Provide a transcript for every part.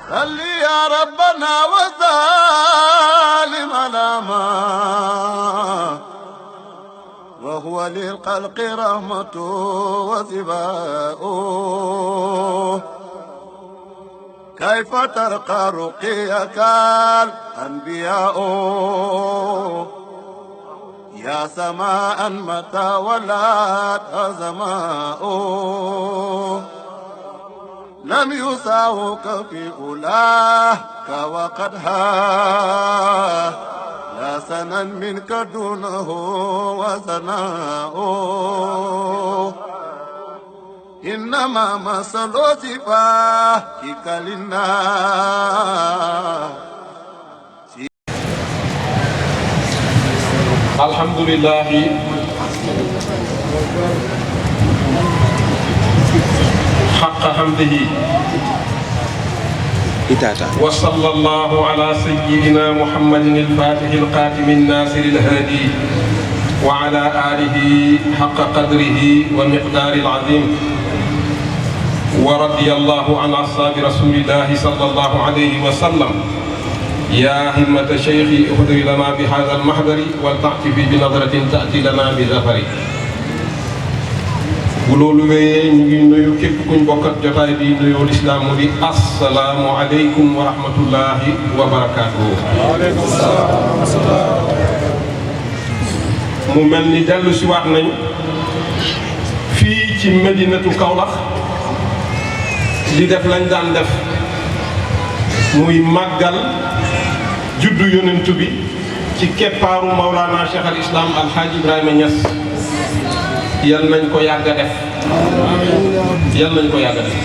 صل يا ربنا وسلم على ما وهو للخلق رحمة وشفاء كيف ترقى رقيك الأنبياء يا سماء متى ولات سماء لم يساوك في أولاك وقد لا سنا منك دونه وثناء إنما مثل صفاتك للناس. الحمد لله حق حمده وصلى الله على سيدنا محمد الفاتح القاتم الناصر الهادي وعلى آله حق قدره ومقدار العظيم ورضي الله عن أصحاب رسول الله صلى الله عليه وسلم. يا همة شيخي اهدر لنا بهذا المحضر ولتعطفي بنظرة تأتي لنا بظفر. bu loolu wéyee ñu ngi nuyu képp kuñ bokkat jotaay bi nuyoo lislaam mu di assalaamu aleykum wa rahmatullahi wa barakaatuhu. mu mel ni dellu si waat nañ fii ci Medinatu Kaolack di def lañ daan def muy màggal juddu yonentu bi ci keppaaru Mawlana Cheikh al Islam Alhaji Ibrahima Niass. yal nañ ko yàgg a def yal nañ ko yàgg a def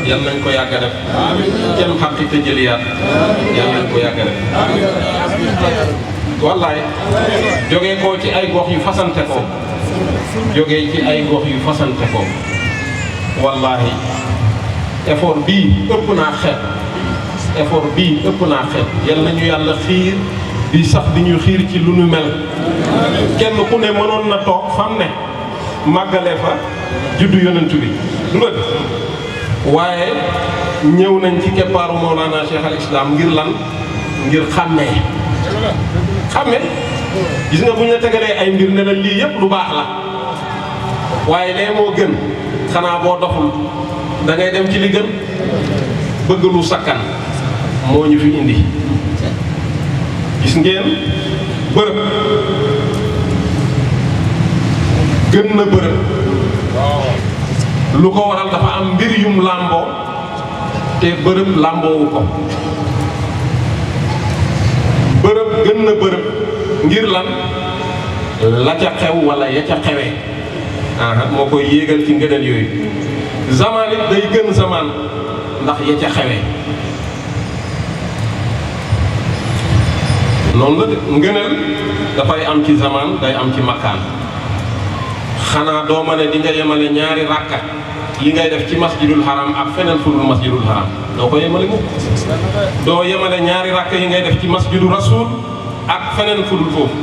yal nañ ko yàgg a def kenn xaqi te jëliyaat yal nañ ko yàgg a def wallaay jógee ko ci ay gox yu fasante ko jógee ci ay gox yu fasante ko wallahi effort bii ëpp naa xeeb effort bii ëpp naa xeeb yal nañu yàlla xiir di sax di ñu xiir ci lu nu mel kenn ku ne mënoon na toog fam ne màggale fa juddu yonentu bi du nga waaye ñëw nañ ci keppaaru Mawlana Cheikh al Islam ngir lan ngir xàmmee gis nga bu ñu la tegalee ay mbir ne la lii yëpp lu baax la waaye lee moo gën xanaa boo doxul da ngay dem ci li gën bëgg lu sakkan moo ñu fi indi gis ngeen bërëb gën na bërëb lu ko waral dafa am mbir yum làmboo te bërëb làmboowu ko bërëb gën na bërëb ngir lan la ca xew wala ya ca xewee moo koy yéegal ci ngëneel yooyu zamaan it day gën zamaan ndax ya ca xewee noonu la de ngëneel dafay am ci zamaan day am ci makkaan xanaa doo ma ne di nga yemale ñaari rakka yi ngay def ci masjidul haram ak feneen fudul masjidul haram doo ko yemale mukk doo yemale ñaari rakka yi ngay def ci masjidu rasul ak feneen fudul foofu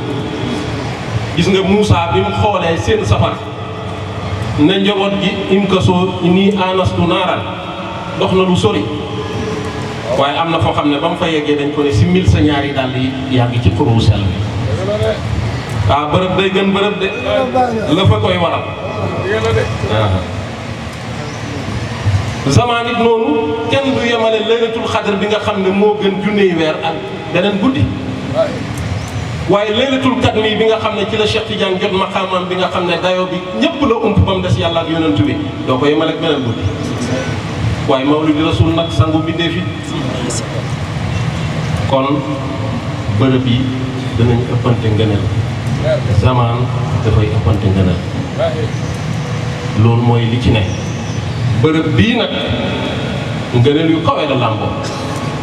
gis nga Moussa bi mu xoolee seen safar ne njaboot gi im ko soo nii anastu naaran dox na lu sori waaye am na foo xam ne ba mu fa yeggee dañ ko ne si mil sa ñaari dàll yi yàgg ci xuru sel bi waaw bërëb day gën bërëb de la fa koy waral zamaan it noonu kenn du yemale laylatul xadr bi nga xam ne moo gën junniy weer ak beneen guddi waaye laylatul kadmi bi nga xam ne ci la Cheikh Tidiane jot maqaamam bi nga xam ne dayoo bi ñëpp la ump ba mu des yàlla ak yonent bi doo ko yemale ak beneen guddi waaye mawlidi rasul nag sangu bindee fi kon bërëb yi danañ ëppante ngëneel zamaan dafay ëppante ngëneel loolu mooy li ci ne bërëb bii nag ngëneel yu kawe la làmboo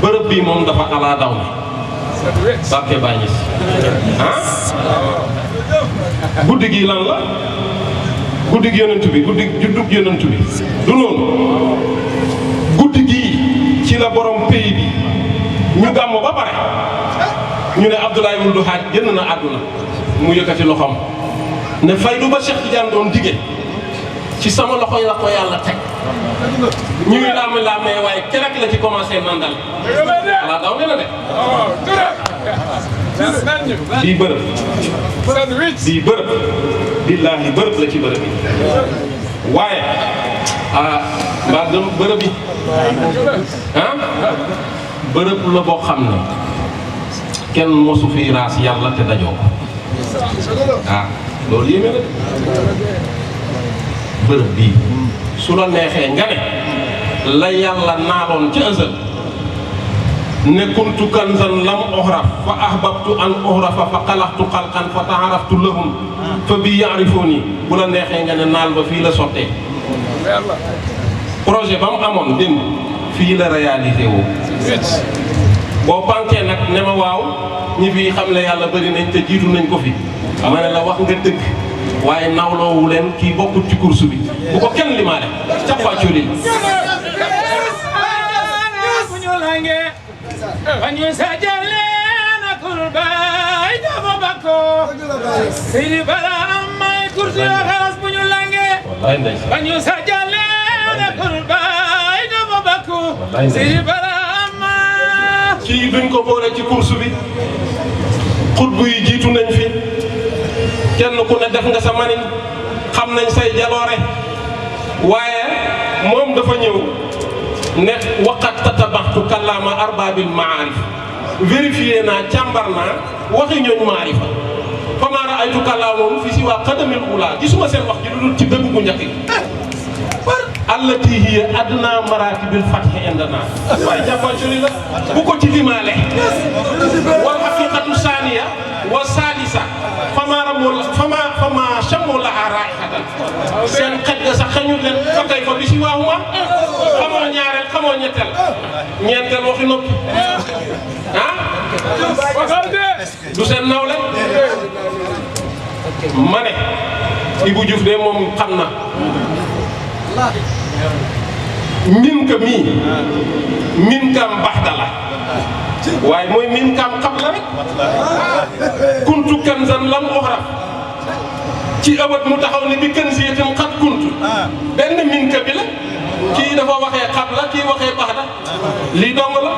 bërëb bii moom dafa alaa daw na barke bàññi si guddi gi lan la guddi gi yonent bi guddi juddug yonent bi du noonu guddi gii ci la borom pays bi ñu gàmm ba pare ñu ne Abdoulaye Wuld Hadj génn na àdduna mu yëkkati loxoom ne faydu ba Cheikh Tidiane doon dige ci sama loxo yi la ko yàlla teg ñu ngi laamee waaye keroog la ci commencé nandal voilà daw ne la de bii bërëb billaahi bërëb la ci bërëb yi waaye mbaa gëm bërëb yi bërëb la boo xam ne kenn mosu fi raas yàlla te dajoo ko loolu yéeme na bërëb bii su la neexee nga ne la yàlla naaloon ci azal ne kuntu kanzan lam uhraf fa ahbabtu an uhrafa fa xalaxtu xalqan fa taaraftu lahum fa bi yaarifooni bu la neexee nga ne naal ba fii la sottee projet ba mu amoon démb fii la réalisé woo boo pankee nag ne ma waaw ñi fi xam ne yàlla bëri nañ te jiitu nañ ko fi ma ne la wax nga dëgg waaye nawloowu leen kii bokkut ci course bi bu ko kenn limaale cappaaculi Banyu sajalena kurbay dama bako siri bala amay kursi khalas bunyu lange banyu sajalena kurbay dama bako siri bala amma ci duñ ko boole ci course bi xutbu yi jiitu nañ fi kenn ku ne def nga sa manin xam nañ say jaloore waaye moom dafa ñëw ne waqat tatabaxtu kàllaama arbaabil maarif vérifié naa càmbar naa waxi ñooñ maarifa fa maa raaytu kàllaamahum fi si waa xadamil ula gisuma seen wax ji lu dul ci dëgg bu njëkk gi allati hiya adna maratibil fathi indana waaye jàppal la bu ko ci limaale wal haqiqatu saaniya wa salisa fama chammu laha raihatan seen xet ga sax xañul leen fa kay fa bi si waahuma xamoo ñaareel xamoo ñeenteel waxi noppi du seen nawle ma ne Ibou Diouf de moom xam na min ka mii min kam baxdala waaye mooy min kam xam la rek kuntu kanzan lam uhraf ci ëwët mu taxaw ne bi kanziyatin xat kuntu benn min ka bi la kii dafa waxee xam la kii waxee baxda lii dong la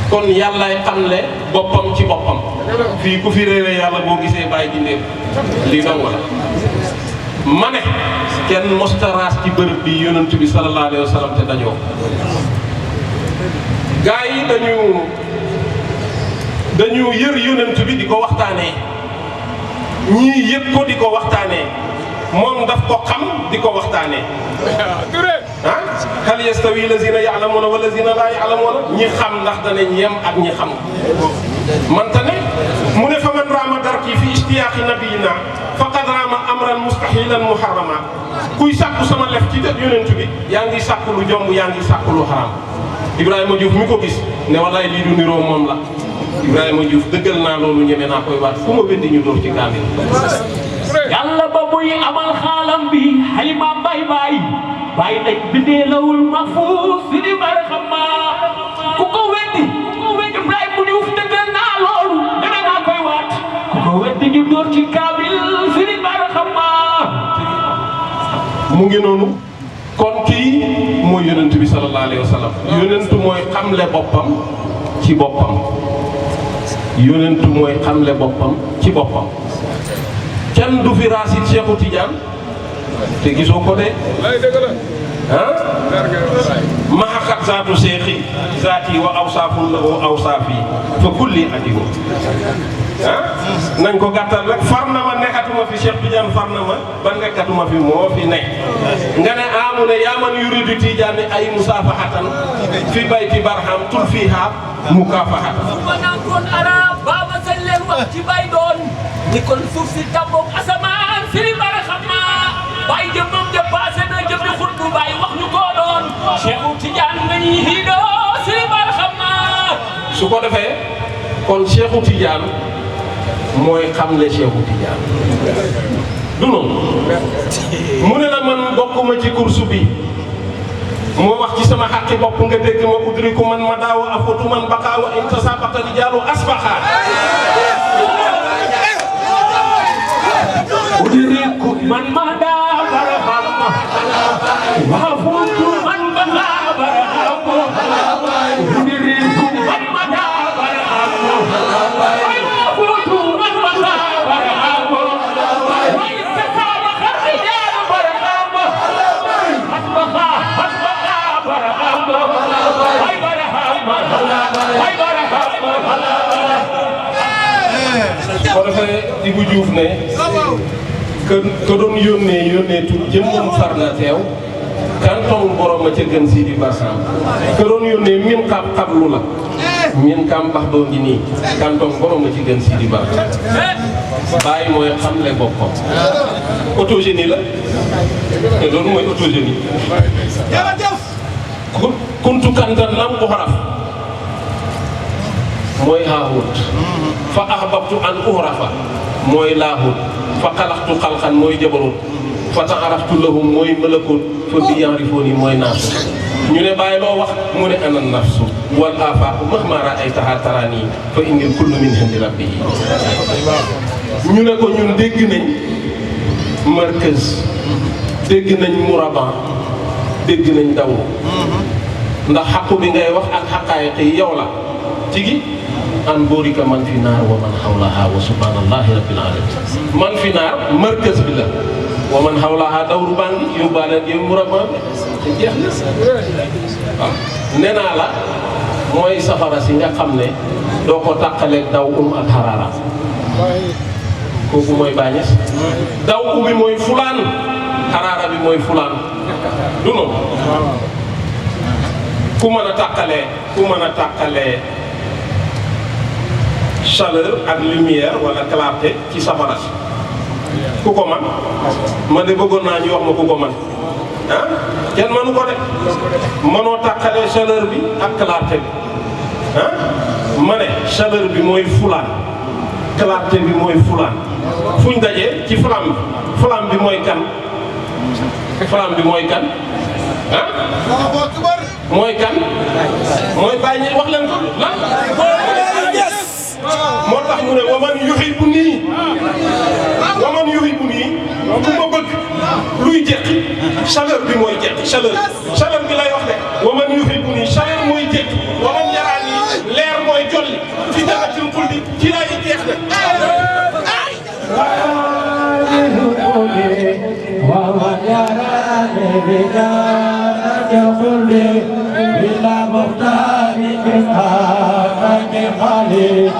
kon yàllaay xamle boppam ci boppam fii ku fi réere yàlla boo gisee bàyyi jindéem lii dong la ma ne kenn mostaraas ci bërëb bi yonent bi sallallahu alayhi wa sallam te dañoo gaa yi dañu yër yonent bi di ko waxtaanee ñii yëpp ko di ko waxtaanee moom daf ko xam di ko waxtaanee hal yastawi lazina ya'lamuna wa lazina la ya'lamuna ñi xam ndax danañ yem ak ñi xam manta ne mu ne fa man raama darki fi ishtiyaaqi nabiyina faqad raama amran mustahilan muharrama kuy sàkku sama lef ci def yonent bi yaa ngi sàkku lu jomb yaa ngi sàkku lu xaram Ibrahima Diouf mi ko gis ne wallaay lii du niroo moom la Ibrahima Diouf dëggal naa loolu ñeme naa koy waat ku ma weddi ñu door ci kaamil yàlla ba muy amal xaalam bi xalima bay bàyyi nañ bindee lawul mahfuus si di bari xam ku ko weddi Ibrahima Diouf dëggal naa loolu ñeme naa koy waat ku ko weddi ñu door ci kaamil si di bari xam mu ngi noonu kon kii mooy yonent bi sallallahu alayhi wa sallam yonentu mooy xamle boppam ci boppam yonentu mooy xamle boppam ci boppam kenn du fi raasit Cheikhu Tidiane te gisoo ko de maxaqat zaatu seexi zaati wa awsaafun lahu awsaafi fa kulli adiwo nañ ko gàttal rek far na ma nekkatuma fi Cheikh Tidiane far na ma ba nekkatuma fi moo fi nekk nga ne amu ne yaa man yuridu Tidiane ay musaafahatan fi bayti barham tul fiha mukaafahatan ma naan koon arab baaba sañ leen wax ci bay doon ni kon suuf si tàmboog asamaan siri bara xam bàyyi jëmmam dépassé na jëm di xut bu bàyyi wax ñu koo doon Cheikh Tidiane nañuy hiidoo siri bara xam su ko defee kon Cheikhu Tidiane mooy xamle Cheikhu Tidiane du noonu mu ne la man bokkuma ci course bi moo wax ci sama xaqi bopp nga dégg ma udriku man ma daaw afotu man baqaawa intasabaka rijaalu asbaxa udriku man ma daaw وعفوت من بقى برهامه ودريت من مدى برهامه وعفوت من بقى برهامه وإستسام الرجال برهامه حسبها برهامه هاي برهامه هاي برهامه ko defee Ibou Diouf ne que doon yónnee tu jëmmam far na teew kanton borom ma ca gën Sidi Bassam que doon yónnee min xablu la min kam bax doo ngi nii kanton borom ma ci gën Sidi Bassam bàyyi mooy xamle boppam autogénie la te loolu mooy autogénie kuntu kantan lam ko xaraf mooy haahut fa ahbabtu an uhrafa mooy laahut fa xalaxtu xalxan mooy jabarut fa taaraftu lahum mooy malakut fa bi yanrifooni mooy naasu ñu ne bàyyi loo wax mu ne ana nafsu wal afaaqu mahma ra'aytaha tarani fa indil kullu min indi rabbihi ñu ne ko ñun dégg nañ markaz dégg nañ muraban dégg nañ daw ndax xaqu bi ngay wax ak xaqaayiq yi yow la tigi an boorika man fi naar wa man xawlaha wa subhanallahi rabbil alamin man fi naar markaz bi la wa man xawlaha dawru baa ngi yóbbaale yow muraban bi te jeex na waaw nee naa la mooy safara si nga xam ne doo ko tàqaleeg daw ak xaraara kooku mooy bàññes daw bi mooy fulaan xaraara bi mooy fulaan du noonu ku mën a tàqalee chaleur ak lumière wala clarté ci safara si ku ko man man de bëggoon naa ñu wax ma ku ko man ah kenn mënu ko de mënoo tàqalee chaleur bi ak clarté bi ah ma ne chaleur bi mooy fulaan clarté bi mooy fulaan fuñ dajee ci flamme bi mooy kan flamme bi mooy kan ah mooy kan mooy bàyyi wax leen ko lan moo tax mu ne waman yuhibbu nii ku ma bëgg luy jeqi chaleur bi mooy jeqi chaleur bi lay wax de waman yuhibbu nii chaleur mooy jeqi waman yaraan nii leer mooy jolli fi jannatil xuldi ci lay jeex de ومن يراني بجنة الخلد بلا مختار بسعادة خليل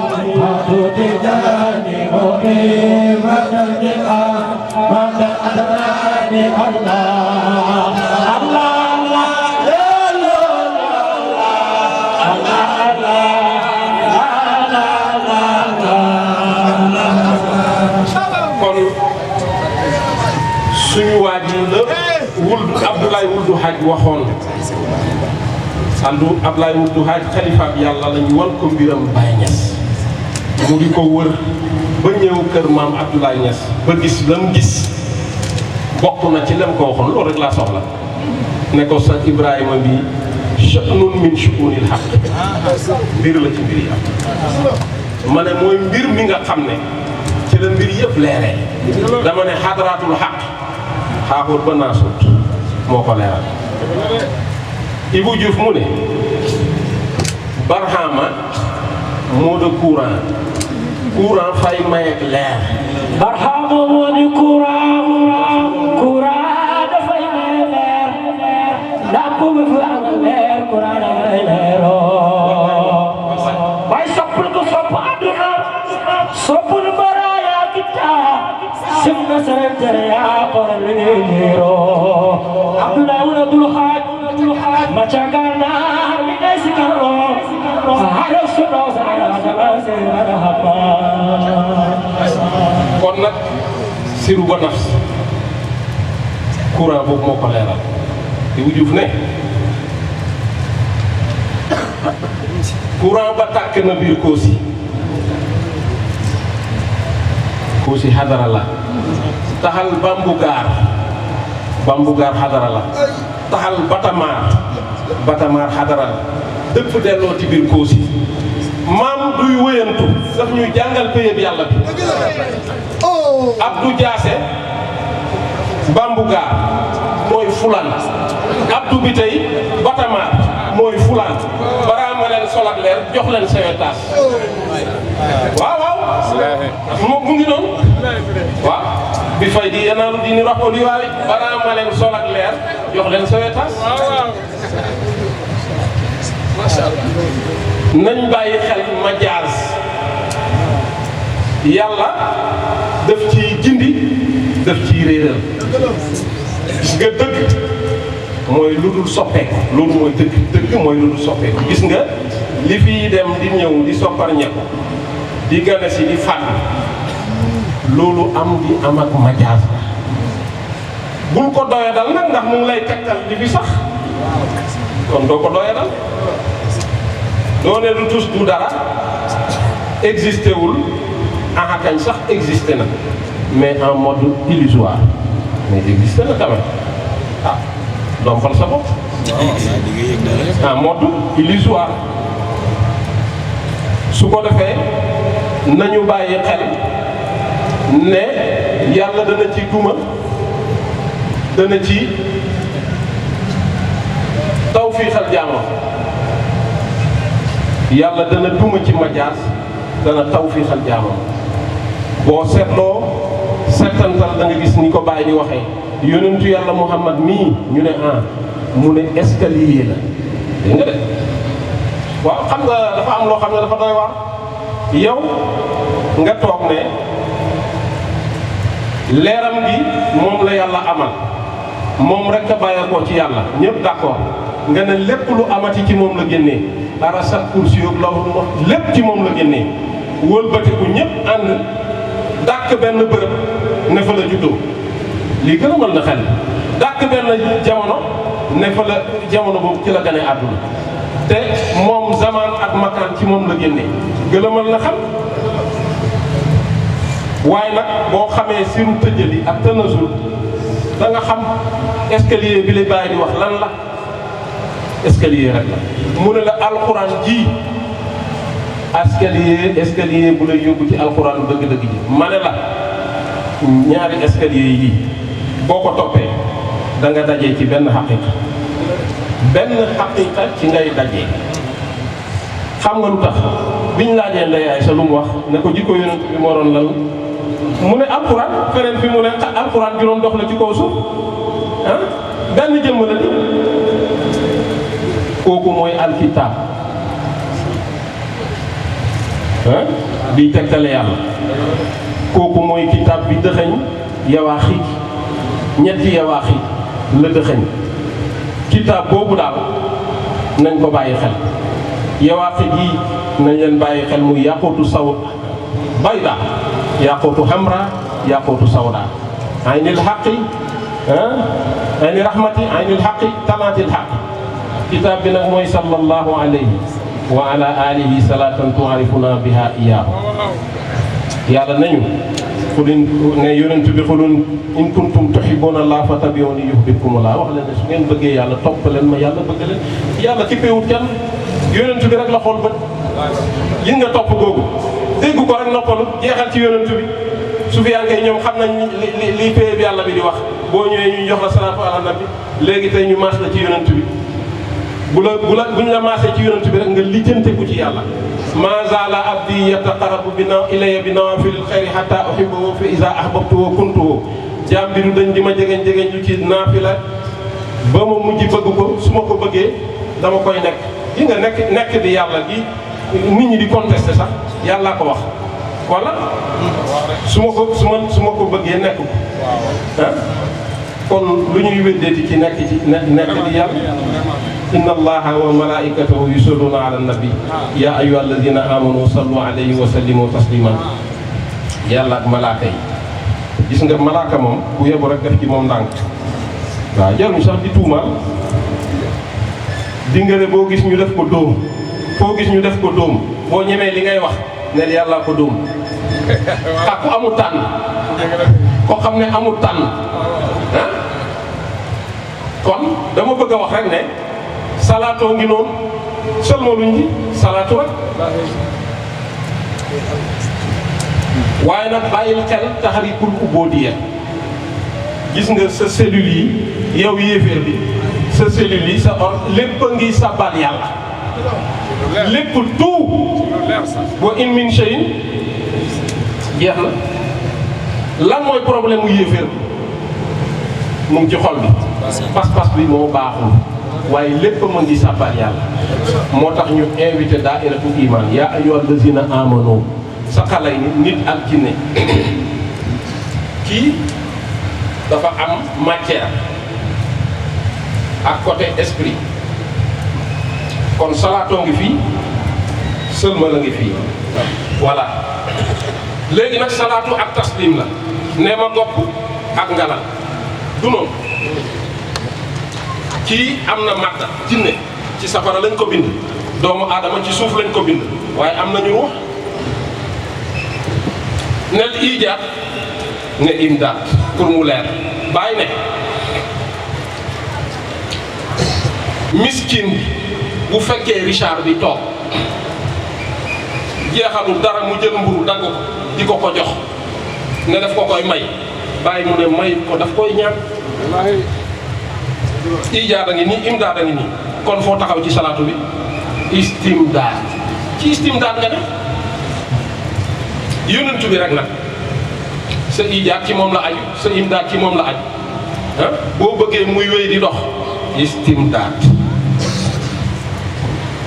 حدود جاني مقيمة اللقاء من أدراني الله suñu waa ji la wuldu Abdoulaye Wuldu Hadj waxoon Abdoulaye Wuldu Hadj xalifa bi yàlla lañu wan ko mbiram Baye Niass mu di ko wër ba ñëw kër maam Abdoulaye Niass ba gis lam gis bokk na ci lam ko waxoon loolu rek laa soxla ne ko sa Ibrahima bi sha'nun min shu'unil haqq mbir la ci mbir yi am ma ne mooy mbir mi nga xam ne ci la mbir yëpp leeree dama ne xadraatul xaq xaaxut ba naasut moo ko leeral Ibou Diouf mu ne barhama moo de courant fay mayeeg leer barhama moo di courant dafay maye leer ndax ku mu fi am leer courant dafay leeroo bay soppul ko sopp àdduna soppul baraaya kita simna serentere yaa koral liiro Abdoulaye Wuldu Hadj macagana mi day sikaro haro suno sana haba kon nag siru ba nafs courant boobu moo ko leeral Ibou Diouf ne courant ba tàkk na biir Koosi xadara la taxal bambu gaar xadara la taxal batamaar xadara la dëpp delloo ci biir Koosi maam duy wëyantu daf ñuy jàngal péyeb yàlla bi Abdou Diassé bambu gaar mooy fulaan abdu bi tey batamaar mooy fulaan balaa ma leen sol ak leer jox leen sewetaas waaw mu ngi noonu waaw bi fay di yanaalu diini raxoo di waaye balaa ma leen sol ak leer jox leen sewetaas nañ bàyyi xel majaaz yàlla daf ci jindi daf ci réeral gis nga dëgg mooy lu dul soppeeku loolu mooy dëgg mooy lu dul soppeeku gis nga li fiy dem di ñëw di soppar ñekku di gane si di fànn loolu am ak majaaz la bul ko doyadal nag ndax mu ngi lay tegtal di fi sax kon doo ko doyadal doo ne du tus du dara existé wul kañ sax existé na mais en mode illusoire mais existé na quand même ah dompal sa bopp en mode illusoire su ko defee nañu bàyyi xel ne yàlla dana ci duma dana ci tawfiixal jaamam yàlla dana duma ci majaas dana tawfiixal jaamam boo seetloo seetantal da nga gis ni ko bàyyi di waxee yonentu yàlla Muhammad mii ñu ne mu ne escalier la dégg nga de waaw xam nga dafa am loo xam ne dafa doy waar yow nga toog ne leeram gi moom la yàlla amal moom rek a bàyyeekoo ci yàlla ñëpp d'accord nga ne lépp lu amati ci moom la génnee arasat kursi yoog lawul wax lépp ci moom la génnee wëlbatiku ñëpp ànd dàkk benn bërëb ne fa la juddoo lii gën a mën na xel dàkk benn jamono ne fa la jamono boobu ci la gane àdduna te moom zaman ak makaan ci moom la génnee gëlëmal na xam waaye nag boo xamee siru tëjali ak tanasul da nga xam escalier bi la bàyyi di wax lan la escalier rek la mu ne la alxuraan ji escalier bu lay yóbbu ci alxuraan dëgg-dëgg ji ma ne la ñaari escalier yi boo ko toppee da nga dajee ci benn xaqiqa ci ngay dajee xam nga lu tax biñ laajee ndeyaay sa lu mu wax ne ko jikko yonent bi moo doon lan mu ne alxuraan feneen fi mu ne alxuraan juróom dox la ci kaw suuf benn jëmm la di kooku mooy alkitaab biy tegtale yàlla kooku mooy kitaab bi dëxëñ yawaaxit ñetti yawaaxit la dëxëñ kitaab boobu daal nañ ko bàyyi xel yawaaxit yi nañ leen bàyyi xel muy yàqootu saw bayda yàqootu hamra yàqootu sawda aynil xaqi ayni rahmati aynil xaqi talaatil xaqi kitaab bi nag mooy sallallahu alayhi wa ala alihi salatan tuarifuna biha iyaahu yàlla nañu xulin ne yonent bi xulun in kuntum tuhibbuna allah fattabi'uni yuhbibkumullah wax leen ne su ngeen bëggee yàlla topp leen ma yàlla bëgg leen yàlla ci péewut kenn yonent bi rek la xool bët yi nga topp googu dégg ko rek noppalu jeexal ci yonent bi su fi yankee ñoom xam nañ li péye bi yàlla bi di wax boo ñëwee ñu jox la salaatu ala nabi léegi tey ñu maas la ci yonent bi buñ la maasee ci yonent bi rek nga lijjanteku ci yàlla ma zaala abdi yataqarrabu ilayya bi nawaafilil xayri hatta uhibbahu fa iza ahbabtuhu kuntuhu jaam bi du dañ di ma jegeñ lu ci naafila ba ma mujj bëgg ko su ma ko bëggee dama koy nekk gi nga nekk di yàlla gi nit ñi di contesté sax yàllaa ko wax wala su ma ko bëggee nekk ko kon lu ñuy weddeeti ci nekk di yàlla inna allaha wa malaikatahu yusalluna ala nabi ya ayyuha alladina amanu sallu alayhi wa sallimu tasliman yàlla ak malaaka yi gis nga malaaka moom ku yebu rek def ci moom ndànk waaw jaruñ sax di tuumaal dingale boo gis ñu def ko dóom foo gis ñu def ko dóom boo ñemee li ngay wax ne yàlla ko dóom ak ku amul tànn ko xam ne amul tànn kon dama bëgg a wax rek ne salaatoo ngi noonu seulement luñ ci salaatu rek waaye nag bàyyil xel taxarikul ubudiyya gis nga sa cellule yi yow yéeféer bi sa cellule yi sa lépp a ngi sabal yàlla lépp tout wa in min shay'in jeex na lan mooy problème mu yéeféer bi mu ngi ci xol bi pas-pas bi moo baaxul waaye lépp ma ngi sabal yàlla moo tax ñu invité daa'iratul iman yaa ayyuhal lazina amanu sa xalay nit ak jinne kii dafa am matière ak côté esprit kon salaatoo ngi fii sëlma la ngi fii voilà léegi nag salaatu ak taslim la nee ma gopp ak ngala du noonu kii am na madda jinne ci safara lañ ko bind doomu aadama ci suuf lañ ko bind waaye am nañu ruux nel ijaat ne imdaat pour mu leer bàyyi ne miskin bi bu fekkee Richard bi toog jeexalul dara mu jël mburu dagg ko di ko ko jox ne daf ko koy may bàyyi mu ne may ko daf koy ñaan ijaat a ngi nii imdaat a ngi nii kon foo taxaw ci salaatu bi istimdaat ci istimdaat nga ne yonent bi rek nag sa ijaat ci moom la aju sa imdaat ci moom la aju ah boo bëggee muy wéy di dox istimdaat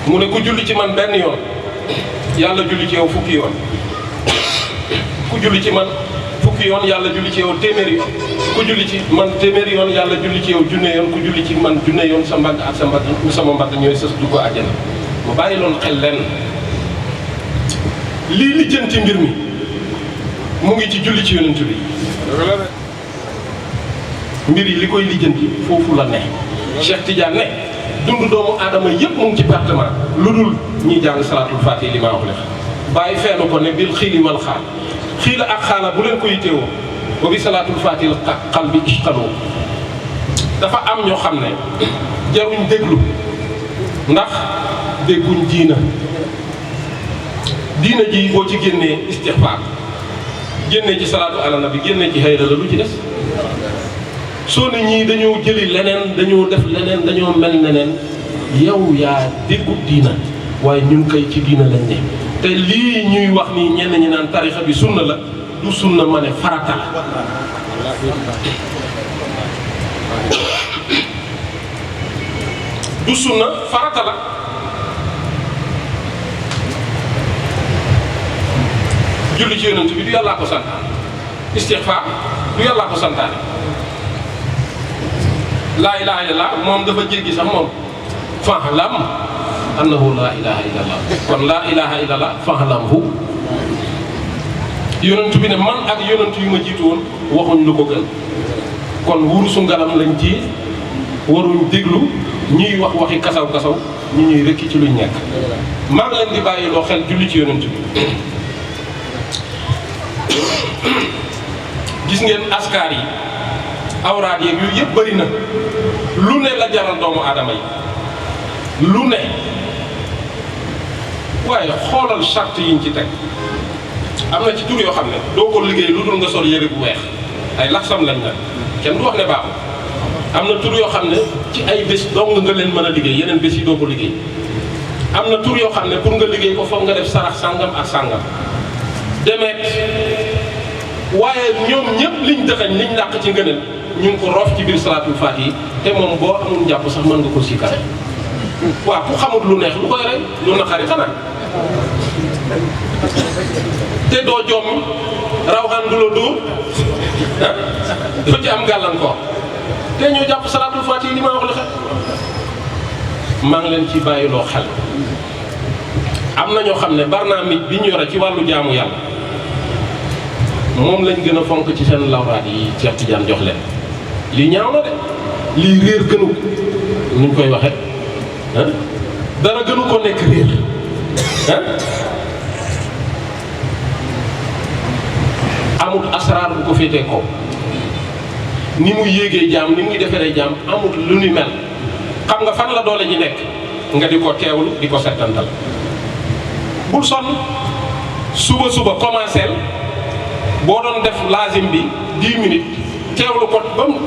mu ne ku julli ci man benn yoon yàlla julli ci yow fukki yoon ku julli ci man fukki yoon yàlla julli ci yow téeméeri yoon ku julli ci man téeméeri yoon yàlla julli ci yow junne yoon ku julli ci man junne yoon sa mbagg ak sa mbagg sama mbagg ñooy sës du ko àjjana mu bàyyi loon xel lenn lii lijjanti mbir mi mu ngi ci julli ci yonent bi mbir yi li koy lijjanti foofu la ne Cheikh Tidiane ne dund doomu aadama yëpp mu ngi ci pertement lu dul ñiy jàng salaatul faatiha li maa wax lex bàyyi feenu ko ne bil xiili wal xaal xiila ak xaala bu leen ko yitteewoo ba bi salaatul faatiha xal bi ishqaloo dafa am ñoo xam ne jaruñ déglu ndax dégguñ diina ji boo ci génnee istixfaar génnee ci salaatu ala nabi génnee ci hayra la lu ci des soo ne ñii dañoo jëli leneen dañoo def leneen dañoo mel neneen yow yaa déggut diina waaye ñun kay ci diina lañ ne te lii ñuy wax nii ñenn ñi naan tarixa bi sunna la du sunna ma ne farata la du sunna farata la julli ci yonent bi du yàllaa ko santaane istixfaar du yàllaa ko santaane laa ilaha illallah moom dafa jéggi sax moom fa'lam annahu laa ilaha illallah kon laa ilaha illallah fa'lamhu yonent bi ne man ak yonent yu ma jiitu woon waxuñ lu ko gën kon wurusu ngalam lañ ji waruñ déglu ñuy wax waxi kasaw kasaw ñu ñuy rëkki ci luñ nekk maa ngi leen di bàyyi loo xel julli ci yonent bi gis ngeen askar yi awraad yeeg yu yëpp bëri na lu ne la jaral doomu aadama yi lu ne waaye xoolal charte yiñ ci teg am na ci tur yoo xam ne doo ko liggéey lu dul nga sol yére bu weex ay laxsam lañ la kenn du wax ne baaxul am na tur yoo xam ne ci ay bés dong nga leen mën a liggéey yeneen bés yi doo ko liggéey am na tur yoo xam ne pour nga liggéey ko foog nga def sarax sàngam ak sàngam demeet waaye ñoom ñëpp liñ dëxañ liñ làq ci ngëneel ñu ngi ko roof ci biir salaatul faatiha te moom boo amul njàpp sax mën nga ko sikkar waaw ku xamul lu neex lu koy rey lu naqari xanaa te doo jommi rawxaan du la dóor doo ci am gàllankoor te ñoo jàpp salaatul faatiha li ma wax la xel maa ngi leen ci bàyyiloo xel am na ñoo xam ne barnaamij bi ñu yore ci wàllu jaamu yàlla moom lañ gën a fonk ci seen lawraat yi Cheikh Tidiane jox leen lii ñaaw na de lii réer gënu ko nuñ koy waxe dara gënu ko nekk réer amul asraar bu ko féetee kaw ni muy yéegee jaam ni muy defaree jaam amul lu ni mel xam nga fan la doole ji nekk nga di ko teewlu di ko settantal bul sonn suba commencé boo doon def lazim bi 10 minutes teewlu ko ba bu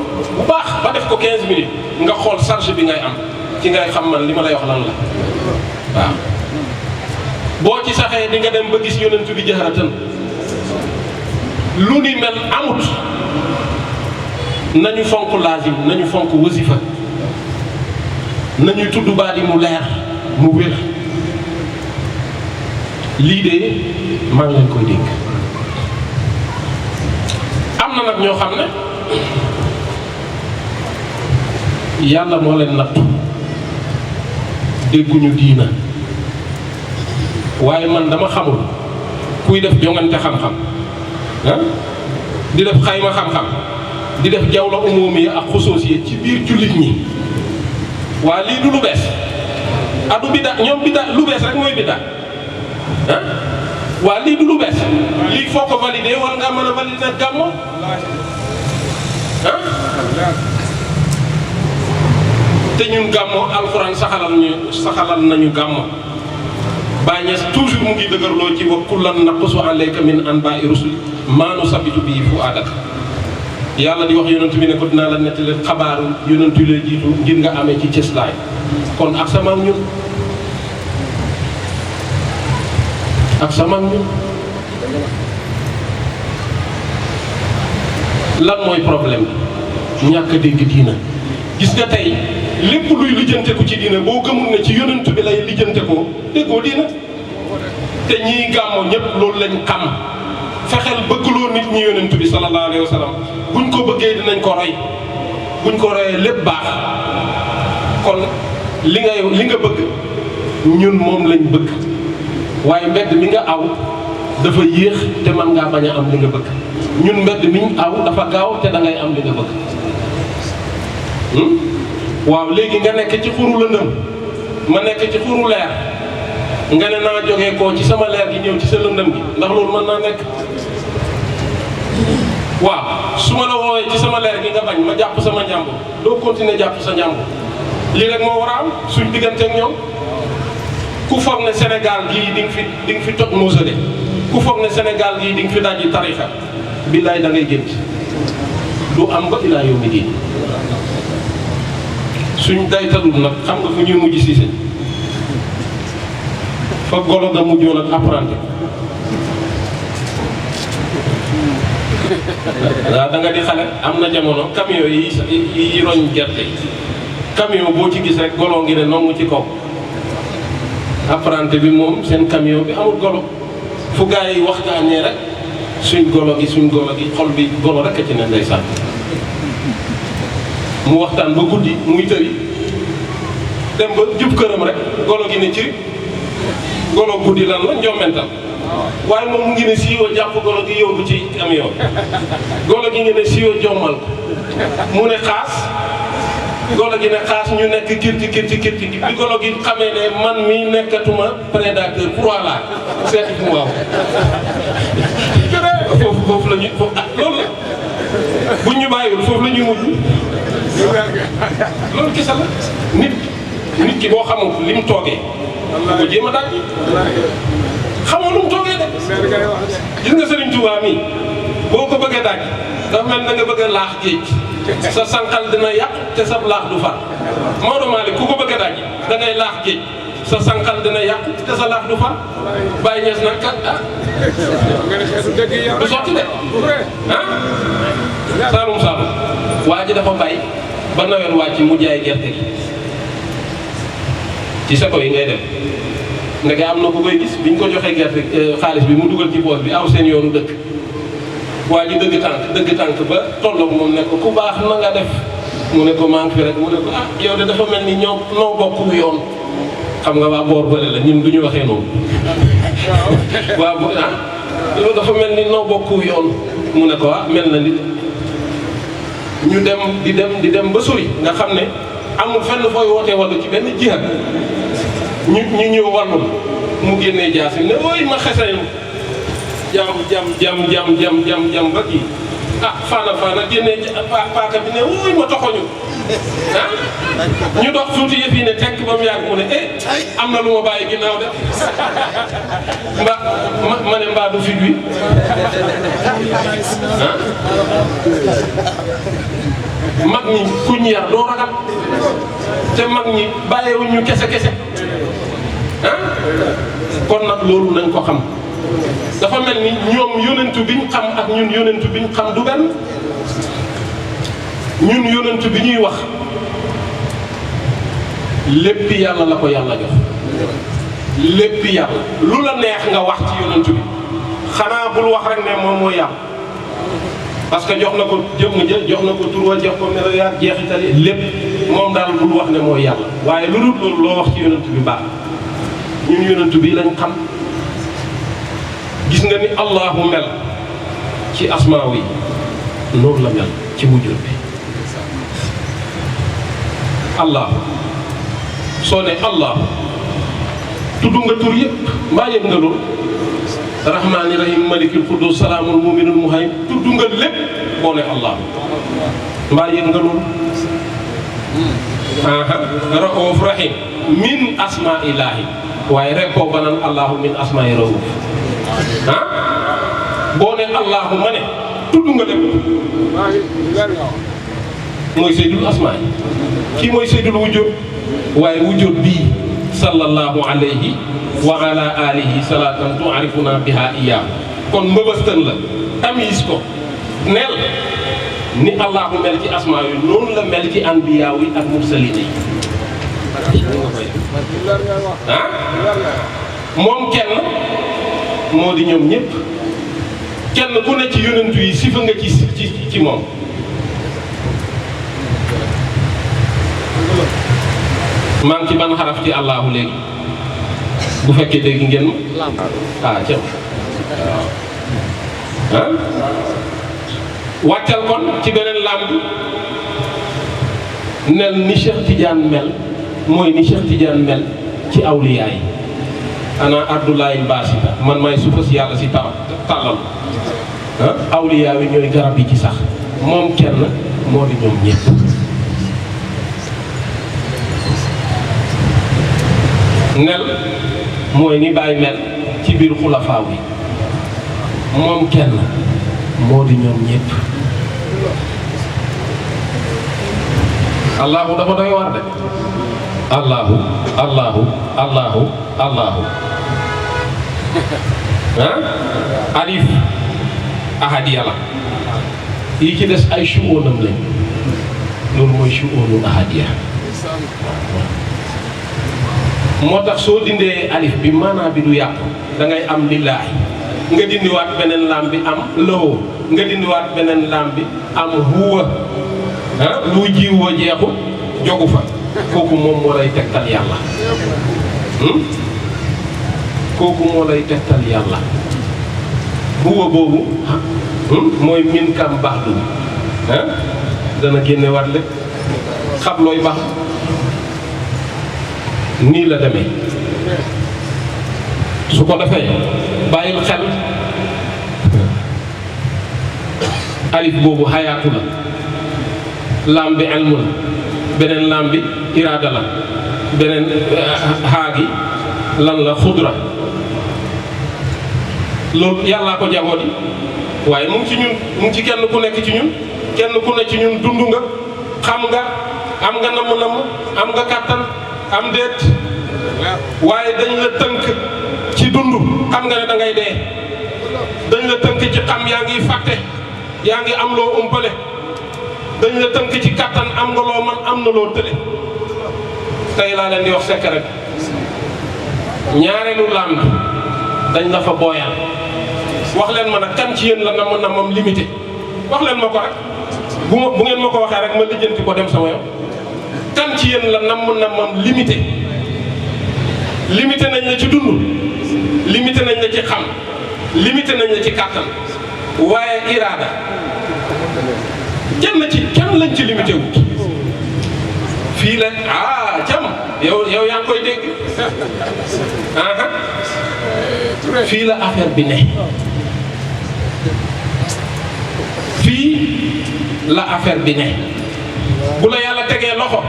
baax ba def ko 15 minutes nga xool charge bi ngay am ci ngay xam man li ma lay wax lan la waaw boo ci saxee di nga dem ba gis yonent bi jaharatan lu ni mel amut nañu fonk laazim nañu fonk wasifa nañuy tudd baat yi mu leer mu wér lii de maa ngi leen koy dégg am na nag ñoo xam ne yàlla moo leen nattu dégguñu diina waaye man dama xamul kuy def jongante xam-xam ah di def xayma xam-xam di def jawla umumi ak xusuusi ci biir jullit ñi waa lii du lu bees adu bida ñoom bida lu bees rek mooy bida ah waa lii du lu bees lii foo ko validé war nga mën a validé nag gàmmo ah te ñun gàmmo alxuraan saxalal nañu gàmmo Baay Ñas toujours mu ngi dëgërloo ci wa kullan naqussu alayka min anbaa'i rusuli maa nusabbitu bihi fu'aadaka yàlla di wax yonent bi ne ko dinaa la nettali xabaaru yonent yu lay jiitu ngir nga amee ci cëslaay kon ak sama ñun lan mooy problème bi ñàkk a dégg diina gis nga tey lépp luy lijjante ko ci diina boo gëmul ne ci yonent bi lay lijjante ko déggoo diina te ñii gàmmoo ñëpp loolu lañ xam fexeel bëggloo nit ñi yonent bi sallallahu alayhi wa sallam buñ ko bëggee dinañ ko roy buñ ko royee lépp baax kon li nga bëgg ñun moom lañ bëgg waaye mbedd mi nga aw dafa yéex te man ngaa bañ a am li nga bëgg ñun mbedd miñ aw dafa gaaw te da ngay am li nga bëgg waaw léegi nga nekk ci xuru lëndëm ma nekk ci xuru leer nga ne naa jógee koo ci sama leer gi ñëw ci sa lëndëm gi ndax loolu mën naa nekk waaw su ma la woowee ci sama leer gi nga bañ ma jàpp sama njàmbur doo continuer jàpp sa njàmbur lii rek moo war a am suñ digganteeg ñoom ku foog ne Sénégal gii di nga fi toj mausolée ku foog ne Sénégal gii di nga fi dajji tarixa billaay da ngay gént du am ba ilaa yow mi diin suñ daytalul nag xam nga fu ñuy mujj siise fa golo ga mujjoon ak apprenti waaw da nga di xale am na jamono camion yi roñ gerte camion boo ci gis rek golo ngi ne nongu ci kaw apprenti bi moom seen camion bi amul golo fu gars yi waxtaanee rek suñ golo gi xol bi golo rek a ci ne ndeysaan mu waxtaan ba guddi muy tëri dem ba jub këram rek golo gi ne ci golo guddi lan la njommental waaye moom mu ngi ne siiwa jàpp golo gi yóbbu ci camion golo gi ngi ne siiwa jommal mu ne xaas golo gi ne xaas ñu nekk kirti bi golo gi xamee ne man mi nekkatuma prédateur proie la seeti fu waaw foofu la ñu loolu la buñ ñu bàyyiwul foofu la ñuy mujj loolu kese la nit ki boo xamul li mu toogee bu ko jéem a daaj xamoo lu mu toogee de gis nga Serigne Touba mii boo ko bëggee daaj dafa mel na nga bëgg a laax géej sa sànqal dina yàq te sa laax du far Maodo Malick ku ko bëgg a daaj da ngay laax géej sa sànqal dina yàq te sa laax du far Baye Niass nag kat du sotti de Saalum waa ji dafa bay ba nawet wàcc mu jaay gerte gi ci seko yi ngay dem ndeke am na ku koy gis biñ ko joxee gerte xaalis bi mu dugal ci poos bi aw seen yoonu dëkk waa ji dëgg tànk ba tolloog moom ne ko ku baax na nga def mu ne ko maa ngi fi rek mu ne ko ah yow de dafa mel ni noo bokk yoon xam nga waa boor bële la ñun du ñu waxee noonu waaw yow dafa mel ni noo bokk yoon mu ne ko mel na nit ñu dem di dem ba sori nga xam ne amul fenn fooy wootee wàllu ci benn jihaad ñu ñëw wàllum mu génnee jaasi ne ooy ma xesayu jam ba kii faana génnee paaka bi ne ooy ma toxoñu ah ñu dox tuuti yëf yi ne tekk ba mu yàgg mu ne am na lu ma bàyyi ginnaaw de ma ne mbaa du fit wi ah mag ñi kuñ yar doo ragal te mag ñi bàyyiwuñ ñu kese ah kon nag loolu nañ ko xam dafa mel ni ñoom yonentu biñ xam ak ñun yonentu biñ xam du benn ñun yonentu bi ñuy wax lépp yàlla la ko yàlla jox lépp yàlla lu la neex nga wax ci yonentu bi xanaa bul wax rek ne moom mooy yàlla parce que jox na ko jëm nga jël jox na ko tur wa jox ko melo yaar jeexital yi lépp moom daal bul wax ne mooy yàlla waaye lu dul loolu loo wax ci yonentu bi baax ñun yonentu bi lañ xam gis nga ni allahu mel ci asmaaw yi noonu la mel ci wujur bi allah soo ne allah tudd nga tur yëpp mbaa yëg nga loolu rahmaani rahim malikil quddus salaamul muminul muhaymin tudd nga lépp boo ne allah mbaa yëg nga loolu rauf rahim min asmaa ilahi waaye rek koo banan allahu min asmaa rauf ah boo ne allahu ma ne tudd nga lépp mooy seydul asmaa yi kii mooy seydul wujud waaye wujud bii sallallahu alayhi wa ala alihi salatan tuarifuna biha iyaa kon mbëbëstan la tamis ko neel ni allahu mel ci asmaa yi noonu la mel ci anbiyaa yi ak mursalin yi ah moom kenn moo di ñoom ñëpp kenn ku ne ci yonentu yi sifa nga ci moom maa ngi ci ban xaraf ci allahu léegi bu fekkee dégg ngeen ma cam ah wàccal kon ci beneen lam bi nel ni Cheikh Tidiane mel mooy ni Cheikh Tidiane mel ci awliyaa yi ana Abdoulaye Basita man maay suufa si yàlla si tàllal awliyaa yi ñooy garab yi ci sax moom kenn moo di ñoom ñëpp nel mooy ni Baay mel ci biir xulafaaw yi moom kenn moo di ñoom ñëpp allahu dafa doy war de allahu alif ahadiya la yi ci des ay shu'unam lañ loolu mooy shu'unu ahadiya moo tax soo dindee alif bi maanaa bi du yàqu da ngay am lillaahi nga dindiwaat beneen laam bi am lahu nga dindiwaat beneen laam bi am huwa lu jiw wa jeexu jogu fa kooku moom moo lay tegtal yàlla kooku moo lay tegtal yàlla huwa boobu mooy min kam baax du dana génne waat lépp xam looy baax nii la demee su ko defee bàyyil xel alif boobu xayaatu la laam bi ilmu la beneen laam bi iraada la beneen xaagi lan la xudra loolu yàllaa ko jagoo di waaye mu ngi ci ñun mu ngi ci kenn ku nekk ci ñun kenn ku ne ci ñun dund nga xam nga am nga namm am nga kàttan am déet waaye dañ la tënk ci dund xam nga ne da ngay dee dañ la tënk ci xam yaa ngi fàtte yaa ngi am loo umpale dañ la tënk ci kattan am nga loo man am na loo tële tey laa leen di wax sekk rek ñaareelu laam bi dañ la fa booyal wax leen ma nag kan ci yéen la namam limité wax leen ma ko rek bu ngeen ma ko waxee rek ma lijjanti ko dem sama yoon kan ci yéen la namam limité nañ la ci dund limité nañ la ci xam limité nañ la ci kàttan waaye iraada kenn lañ ci limité wut fii la jam yow yaa ngi koy dégg fii la affaire bi ne fii la affaire bi ne bu la yàlla tegee loxo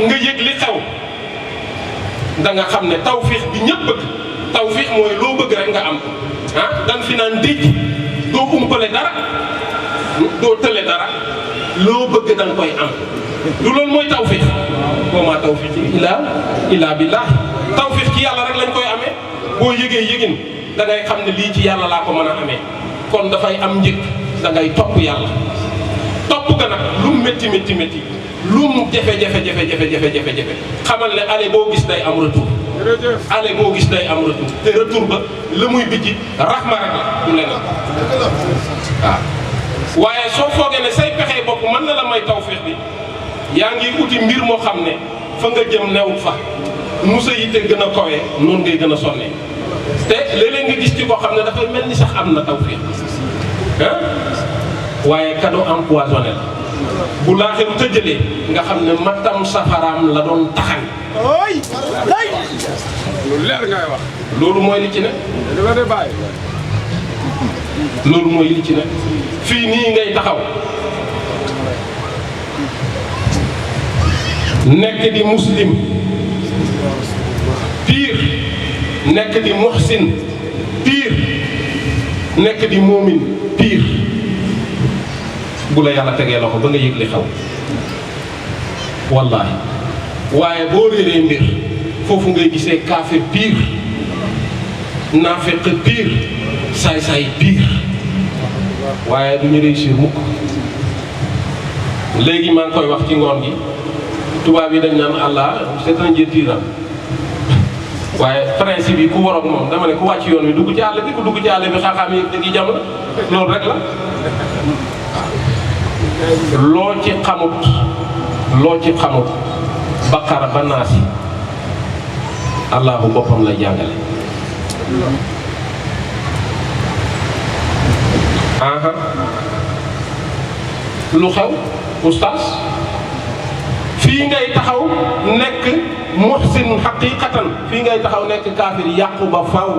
nga yëg li xew da nga xam ne tawfiix bi ñëpp bëgg tawfiix mooy loo bëgg rek nga am ah dan fi naan déj doo umpale dara doo tële dara loo bëgg da nga koy am du loolu mooy tawfiix wa maa tawfiix illaa billaahi tawfiix ci yàlla rek lañ koy amee boo yëgee yëgin da ngay xam ne lii ci yàlla laa ko mën a amee kon dafay am njëkk da ngay topp yàlla topp ga nag lu mu métti métti métti lu mu jafe-jafe xamal ne ale boo gis day am retour ale boo gis day am retour te retour ba la muy bijji raxma rek la du leneen waaw waaye soo foogee ne say pexe bopp mën na la may tawfiix bi yaa ngi uti mbir moo xam ne fa nga jëm newut fa nu sa yitte gën a kowee noonu ngay gën a sonnee te léeg-léeg nga gis ci koo xam ne dafay mel ni sax am na tawfiix ah waaye cadeau empoisonné la bu laaxiru tëjëlee nga xam ne matam safaraam la doon taxan lu leer ngay wax. loolu mooy li ci ne dama de bàyyi. loolu mooy li ci ne fii nii ngay taxaw nekk di muslim pire nekk di muhsin pire nekk di moomin pire bu la yàlla tegee loxo ba nga yëg li xaw wallaahi waaye boo réeree mbir foofu ngay gisee kaafir pire naafeq pire saay-saay pire waaye du ñu réussir mukk léegi maa ngi koy wax ci ngoon gi tubaab yi dañ naan Allah c'est un Dieu tyran waaye principe yi ku waroon moom dama ne ku wàcc yoon wi dugg ci àll bi ku dugg ci àll bi xaaxaam yi dëgg jàmm la loolu rek la loo ci xamut Baqara ba Naas yi Allahu boppam lay jàngale aha lu xew oustaz fii ngay taxaw nekk muhsin xaqiqatan fii ngay taxaw nekk kaafir yàqu ba faw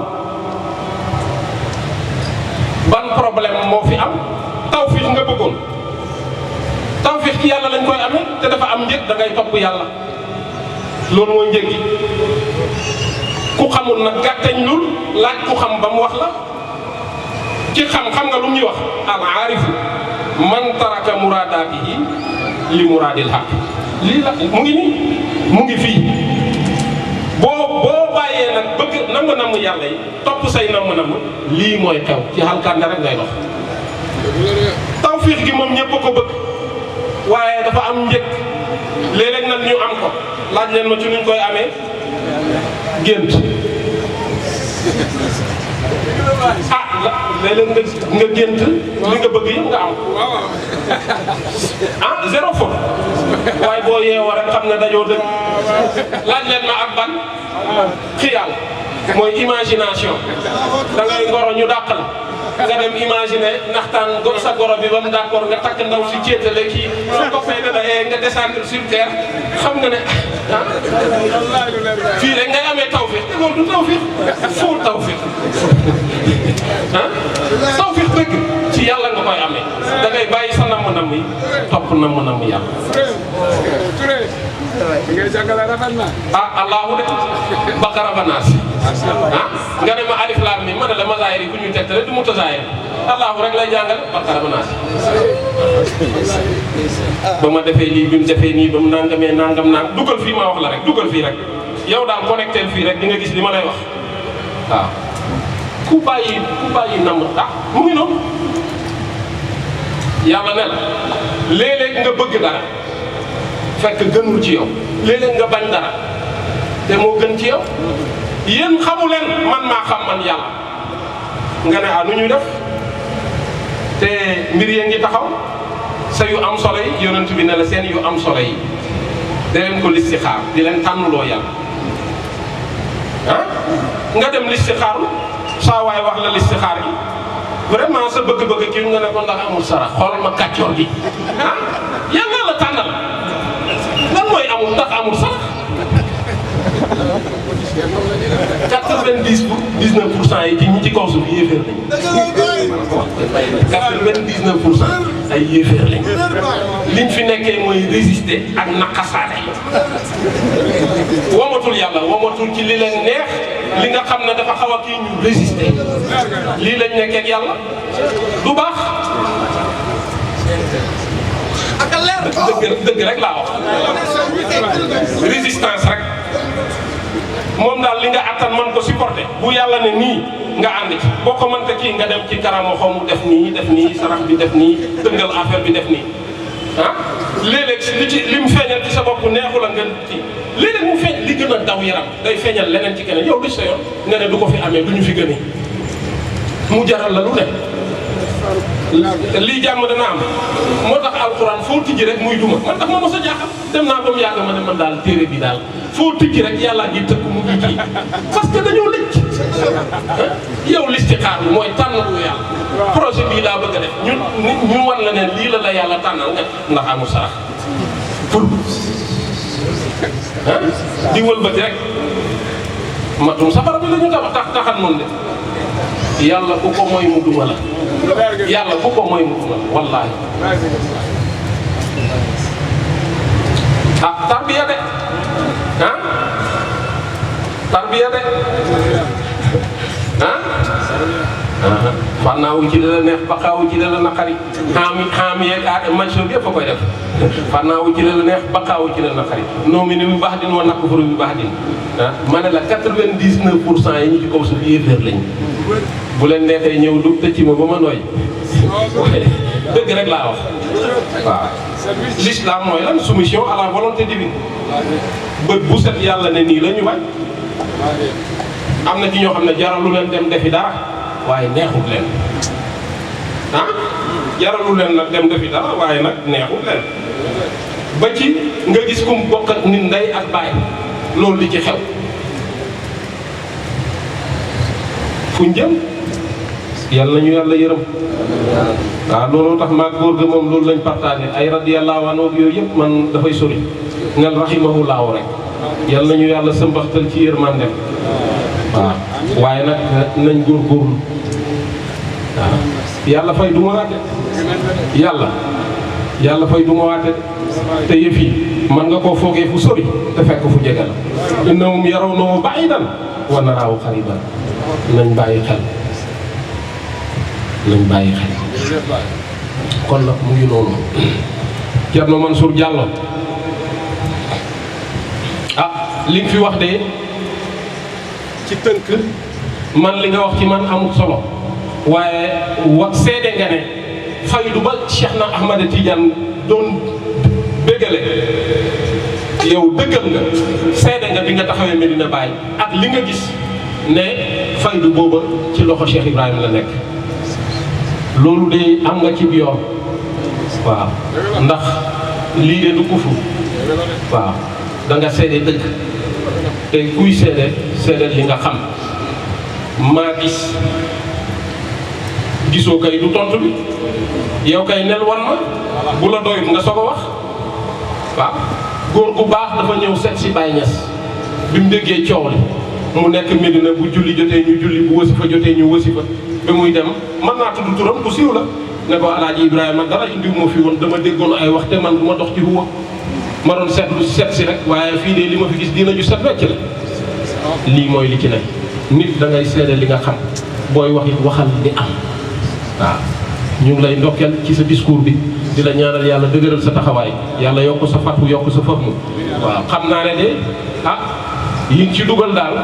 ban problème moo fi am tawfiix nga bëggoon tawfiix ci yàlla lañ koy amee te dafa am njëg da ngay topp yàlla loolu mooy njëg gi ku xamul nag gàttañ lul laaj ku xam ba mu wax la ci xam nga lu ñuy wax al aarifu man taraka muraadaatihi li muraadil haq lii la mu ngi nii mu ngi fii boo bàyyee nag bëgg namm yàlla yi topp say namm lii mooy xew ci xalkande rek ngay dox tawfiix gi moom ñëpp ko bëgg waaye dafa am njëkk léeg-léeg nag ñu am ko laaj leen ma ci nuñ koy amee gént léeg-léeg nga gént li nga bëgg yëpp nga am zéro faute waaye boo yeewoo rek xam ne dajoo dëgg laaj leen ma ak ban xiyaal mooy imagination da ngay ngoro ñu dàqal nga dem imaginer naxtaan sa goro bi ba mu d'accord nga takk ndaw si céetale kii sa copain ne la nga descendre sur terre xam nga ne fii rek ngay amee tawfiix te loolu du tawfiix foo tawfiix tawfiix dëgg ci yàlla nga koy amee da ngay bàyyi sa namm yi topp namm yàlla ngay jàngale rafet na. Allahu de Baqara ba Naas nga ne ma alif laam miim ma ne la mazaahir yi bu ñuy tegtale du mutazaahir Allahu rek lay jàngale Baqara ba Naas ba ma defee lii bi mu defee nii ba mu nangamee nangam dugal fii ma wax la rek dugal fii rek yow daal connecté fii rek di nga gis li ma lay wax waaw ku bàyyi namm mu ngi noonu yàlla ne la léeg-léeg nga bëgg dara fekk gënul ci yow léeg-léeg nga bañ dara te moo gën ci yow yéen xamu leen man maa xam man yàlla nga ne nu ñuy def te mbir yee ngi taxaw sa yu am solo yi yonent bi ne la seen yu am solo yi da leen ko listixaar di leen tànnuloo yàlla nga dem listixaaru saa waay wax la listixaar gi vraiment sa bëgg-bëgg kii nga ne ko ndax amul sarax xoolal ma kàccoor gi yàlla la tànnal lan mooy amul ndax amul sax 90% yi ci ñi ci kaw suuf yéeféer lañ 99% ay yéeféer lañ liñ fi nekkee mooy résister ak naqasaale womatul yàlla womatul ci li leen neex li nga xam ne dafa xaw a kii ñu résister lii lañ nekkee ak yàlla du baax dëgg rek laa wax résistance rek moom daal li nga attan man ko supporter bu yàlla ne nii nga ànd ci boo ko mënta kii nga dem ci karamo xaw mu def nii sarax bi def nii tëngal affaire bi def nii ah léeg-léeg li mu feeñal ci sa bopp neexu la nga kii léeg-léeg mu feeñ li gën a daw yaram day feeñal leneen ci keneen yow lu sa yoon nga ne du ko fi amee du ñu fi gënee mu jaral la lu ne lii jàmm dana am moo tax alxuraan foo tijji rek muy duma man tax ma mos a jaaxal dem naa ba mu yàgg ma ne man daal téere bi daal foo tijji rek yàllaa ngi tëkk mu ngi kii parce que dañoo lëcc yow listixaar bi mooy tànn lu yàlla projet bii laa bëgg a def ñu wan la ne lii la yàlla tànnal nga ndax amul sarax pour di wëlbati rek matum safara bi la ñu taxat noonu de yàlla ku ko mooy mu duma la yàlla ku ko mooy mu duma la wallaahi tarbiya de tarbiya de fànnaawu ci la neex baqaawu ci la naqari xaami yeeg manso bi yëpp a koy def fànnaawu ci la neex baqaawu ci la naqari noomi ni bi baax din wa nakk furu bi baax din ma ne la 99% yi ñu ci kaw suuf yéeféer lañ bu leen neexee ñëw du tëcc ma ba ma nooy dëgg rek laa wax waaw l'islam mooy lan soumission à la volonté divine bët bu set yàlla ne nii la ñu bañ am na ci ñoo xam ne jaralu leen dem defi dara waaye neexut leen jaralu leen nag dem defi dara waaye nag neexut leen ba ci nga gis kum bokk ak nit ndey ak baay loolu di ci xew fuñ jëm yàlla nañu yàlla yërëm waaw loolu tax maag góor ga moom loolu lañ partagé ay radiyallahu anhu yooyu yëpp man dafay sori ngel rahimahullahu rek yàlla nañu yàlla sëmbaxtal ci yërmandem waaw waaye nag nañ góorgóorlu waaw yàlla fay du ma waate yàlla fay du ma waate te yëf yi man nga koo foogee fu sori te fekk fu jege la innahum yarawnahu ba'idan wa naraahu qariban nañ bàyyi xel kon nag mu ngi noonu Thierno Mansour Diallo li nga fi wax de ci tënk man li nga wax ci man amul solo waaye seede nga ne faydu ba Cheikh na Ahmada Tidiane doon béggale yow dëggal nga seede nga bi nga taxawee Medina Baye ak li nga gis ne faydu booba ci loxo Cheikh Ibrahima la nekk loolu de am nga ci biir waaw ndax lii de du kufu waaw da nga seede dëgg te kuy seede li nga xam maa gisoo kay du tontu bi yow kay nel wan ma bu la doyut nga soog a wax waaw góor gu baax dafa ñëw seet si Baye Niass bi mu déggee coow li mu nekk Medina bu julli jotee ñu julli bu wasifa jotee ñu wasifa ba muy dem mën naa tudd turam ku siiw la ne ko Alaaji Ibrahima dara indi moo fi woon dama déggoon ay wax te man du ma dox ci huwa ma doon seet si rek waaye fii de li ma fi gis dina ju set wecc la lii mooy li ci ne nit da ngay seede li nga xam booy wax it waxal di am waaw ñu ngi lay ndokkeel ci sa discours bi di la ñaanal yàlla dëgëral sa taxawaay yàlla yokk sa fatu yokk sa fahmu waaw xam naa ne de yi ngi ci dugal daal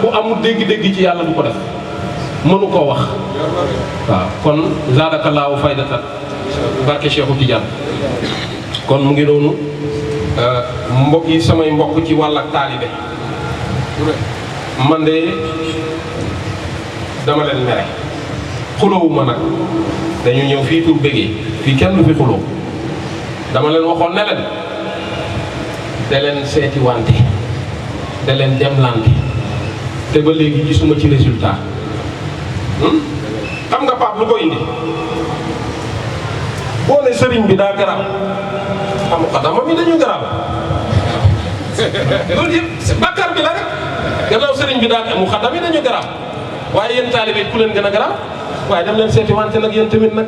ku amul dégg-dégg ci yàlla du ko def mënu koo wax waaw kon zaadakallaahu faydatan barke Cheikhu Tidiane kon mu ngi noonu mbokk yi samay mbokk ci wàll ak taalibe man de dama leen mere xulóowuma nag dañu ñëw fii pour bëggee fii kenn du fi xulóo dama leen waxoon ne leen da leen seeti wante da leen demlante te ba léegi gisuma ci résultat xam nga Pape lu ko indi boo ne sëriñ bi daa garaaw xam nga dama mi dañu garaaw loolu yëpp bàkkaar bi la rek gannaaw sëriñ bi daa mu xaddam yi dañu garaaw waaye yéen taalibe ku leen gën a garaaw waaye dem leen seeti wante nag yéen tamit nag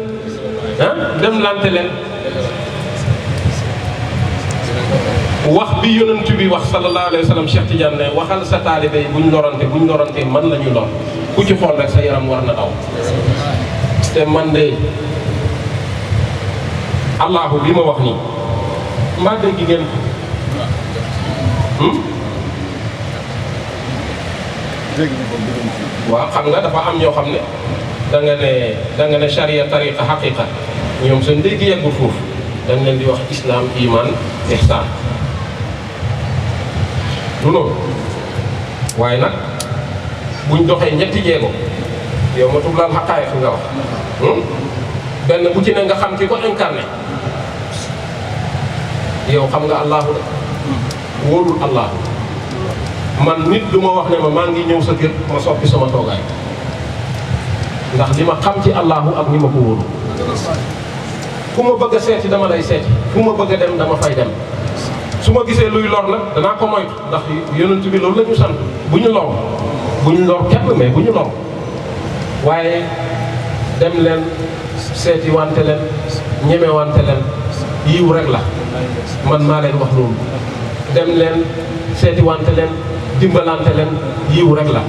ah dem lante leen. wax bi yonent bi wax sallallahu alayhi wa sallam Cheikh Tidiane ne waxal sa taalibe yi buñ lorante man la ñu lor ku ci xool rek sa yaram war na daw. te man de allahu bi ma wax nii mbaa dégg ngeen waaw xam nga dafa am ñoo xam ne da nga ne charia tariqa haqiqa ñoom seen dégg yeggul foofu dañ leen di wax islam iman ihsan du loolu waaye nag buñ doxee ñetti jéego yow ma tublaal xaqaay fi nga wax benn bu ci ne nga xam ki ko incarné yow xam nga allahu de wóorul allahu man nit du ma wax ne ma maa ngi ñëw sa kër ma soppi sama toogaay ndax li ma xam ci allahu ak ñi ma ko wóoru fu ma bëgg a seeti dama lay seeti fu ma bëgg a dem dama fay dem su ma gisee luy lor nag danaa ko moytu ndax yonent bi loolu la ñu sant bu ñu lor kenn mais bu ñu lor waaye dem leen seeti wante leen ñeme wante leen yiw rek la man maa leen wax loolu dem leen seeti wante leen dimbalante leen yiw rek la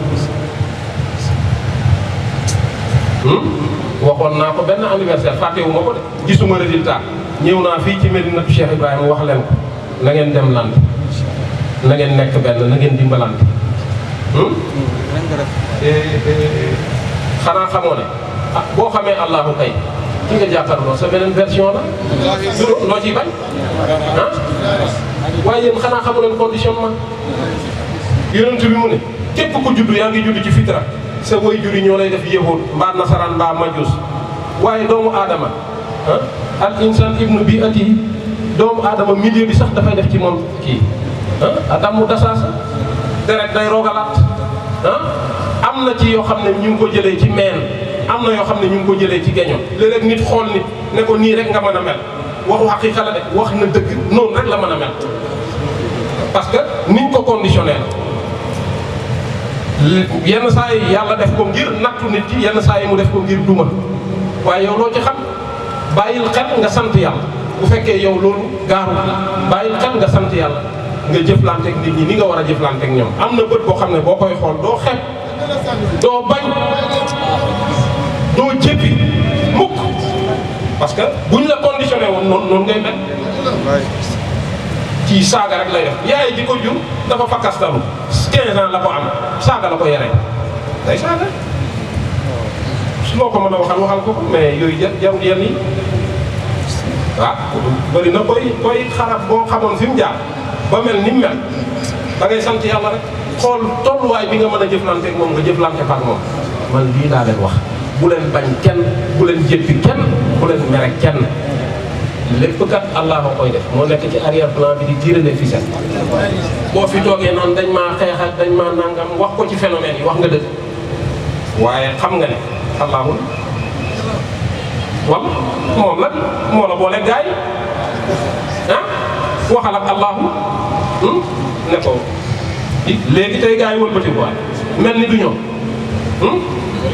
waxoon naa ko benn anniversaire fàttewuma ko de gisuma résultat ñëw naa fii ci Medinatu Cheikh Ibrahima wax leen ko na ngeen dem lant na ngeen nekk benn na ngeen dimbalante xanaa xamoo ne ah boo xamee allahu kay ki nga jàkkaarloo sa beneen version la loo ciy bañ ah waaye yéen xanaa xamu leen conditionnement yonent bi mu ne képp ku juddu yaa ngi juddu ci fitra sa way juri ñoo lay def yahud mbaa nasaraan mbaa majus waaye doomu aadama al insan ibnu bi ati doomu aadama milieu bi sax dafay def ci moom kii adamu dasaasa deret day rogalaat am na ci yoo xam ne ñu ngi ko jëlee ci meen am na yoo xam ne ñu ngi ko jëlee ci geño léeg-léeg nit xool nit ne ko nii rek nga mën a mel waxu xaqiiqa la de wax na dëgg noonu rek la mën a mel parce que niñ ko conditionné yenn saa yi yàlla def ko ngir nattu nit ki yenn saa yi mu def ko ngir duma waaye yow loo ci xam bàyyil xel nga sant yàlla bu fekkee yow loolu gaarul la bàyyil xel nga sant yàlla nga jëflanteeg nit ñi ni nga war a jëflanteeg ñoom am na bët boo xam ne boo koy xool doo xeeb doo bañ doo jéppi mukk parce que buñ la conditionné woon noonu ngay mel ci saaga rek lay def yaay ji ko jur dafa fakkastalu 15 ans la ko am saaga la ko yore day saaga su loo ko mën a waxal ko mais yooyu jarul yenn yi waaw bëri na koy xarab boo xamoon fi mu jaar ba mel ni mu mel da ngay sant yàlla rek xool tolluwaay bi nga mën a jëflante ak moom nga jëflante ak moom man lii laa leen wax bu leen bañ kenn bu leen jéppi kenn bu leen mere kenn lépp kat allah a koy def moo nekk ci arrière plan bi di tirer les ficelles boo fi toogee naan dañ maa xeex ak dañ maa nangam wax ko ci phénomène yi wax nga dëgg waaye xam nga ne allahul wala moom nag moo la boole gaay waxal ak allahu ne ko léegi tey gaay yi wëlbati ko mel ni du ñoom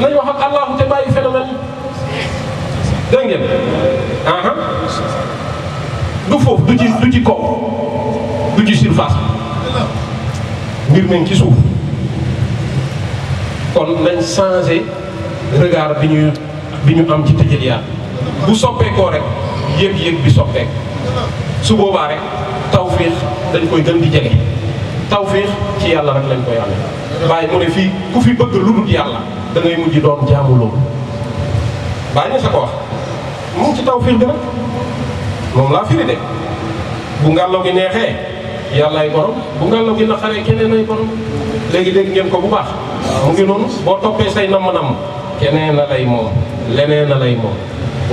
nañ wax ak allahu te bàyyi phénomène yi dégg ngeen du foofu du ci kaw du ci surface mbir mi ci suuf kon nañ changé regard bi ñu am ci tëjëliyaat bu soppeekoo rek yëg-yëg bi soppeek su boobaa rek tawfiix dañ koy gën di jege tawfiix ci yàlla rek lañ koy amee bàyyi mu ne fii ku fi bëgg lu dul yàlla da ngay mujj doon jaamu loolu bàyyi na sa ko wax mu ngi ci tawfiix bi nag moom laa firi de bu ngàllaw gi neexee yàllaay borom bu ngàllaw gi naqaree keneen ay borom léegi dégg ngeen ko bu baax mu ngi noonu boo toppee say namm-namm keneen na lay moom leneen na lay moom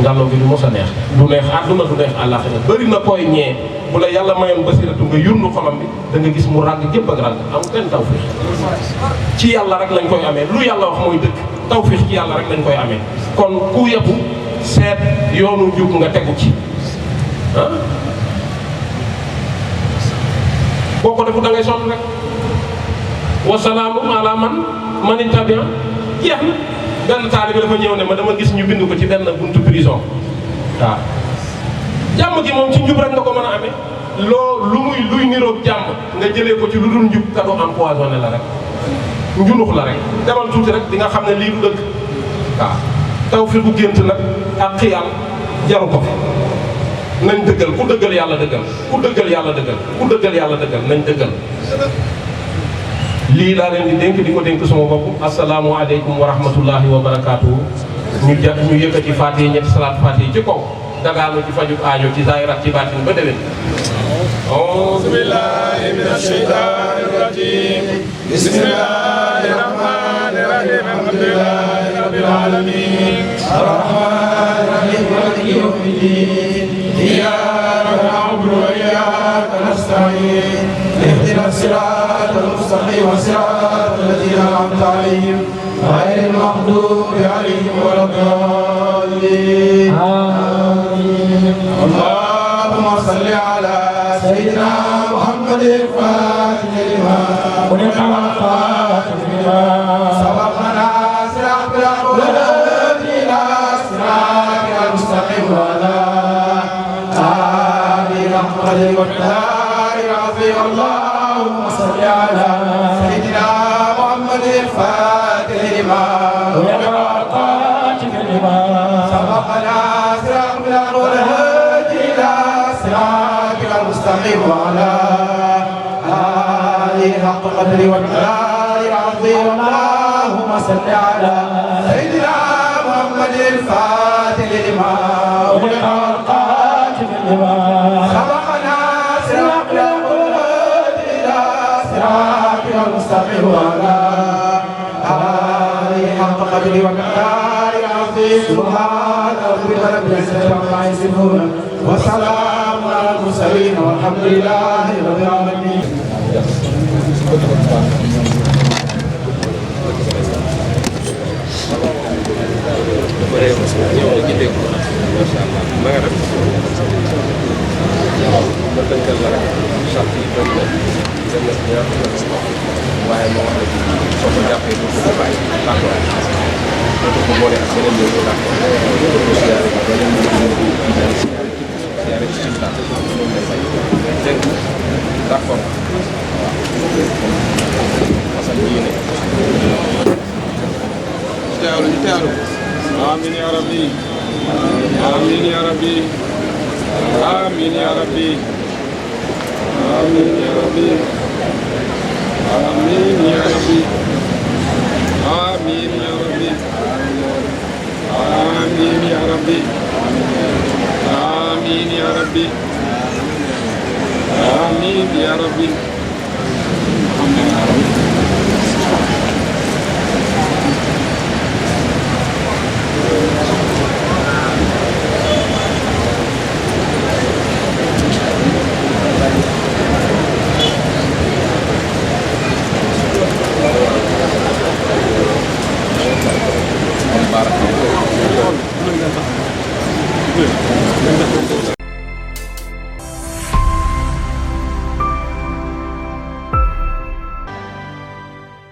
ngàllaw gi du mos a neex du neex àdduna du neex àllaaxira bëri na koy ñee bu la yàlla mayoon basiratu nga yurnu xolam bi da nga gis mu ràgg gépp ak ràgg am benn tawfiix ci yàlla rek lañ koy amee lu yàlla wax mooy dëgg tawfiix ci yàlla rek lañ koy amee kon ku yebu seet yoonu njub nga tegu ci boo ko defu da ngay sonn rek wasalaamu ala man ittabi'a jeex na benn taalibe dafa ñëw ne ma dama gis ñu bind ko ci benn buntu prison waaw jàmm gi moom ci njub rek nga ko mën a amee lu muy luy niroog jàmm nga jëlee ko ci lu dul njub kado empoisonné la rek njunux la rek demal tuuti rek di nga xam ne lii du dëgg waaw taw fi bu gént nag ak xiyam jaru ko fi nañ dëggal ku dëggal yàlla dëggal ku dëggal yàlla dëggal ku dëggal yàlla dëggal nañ dëggal lii laa leen di dénk di ko dénk sama bopp asalaamu aleykum wa rahmatullahi wa barakaatu ñu yëkkati faatiha ñetti salaatu faatiha ci kaw dagaanu ci faju aajo ci zaahir ak ci baatin ba déwén أعوذ بالله من الشيطان الرجيم بسم الله الرحمن الرحيم الحمد لله رب العالمين الرحمن الرحيم مالك يوم الدين إياك نعبد وإياك نستعين اهدنا الصراط المستقيم صراط الذين أنعمت عليهم غير المغضوب عليهم ولا الضالين آمين اللهم صل على سيدنا محمد الفاتح لما خلق والخاتم لما سبقنا صراط الأقوال إلى صراط المستقيم وعلى آله حق والدار العظيم اللهم صل على سيدنا محمد الفاتح لما خلق والخاتم لما سبقنا صراط الأقوال إلى صراط المستقيم وعلى آله حق قدره والمقدار العظيم اللهم صل على سيدنا محمد الفاتح لما أغلق والخاتم لما سبقنا صراط الأقوال إلى صراط المستقيم وعلى آله حق قدره والمقدار العظيم سبحان ربك رب العزة عما يصفون وسلام على المرسلين والحمد لله رب العالمين. D'accord. آمين يا ربي آمين يا ربي آمين يا ربي آمين يا ربي آمين يا ربي آمين يا ربي آمين يا ربي آمين يا ربي آمين يا ربي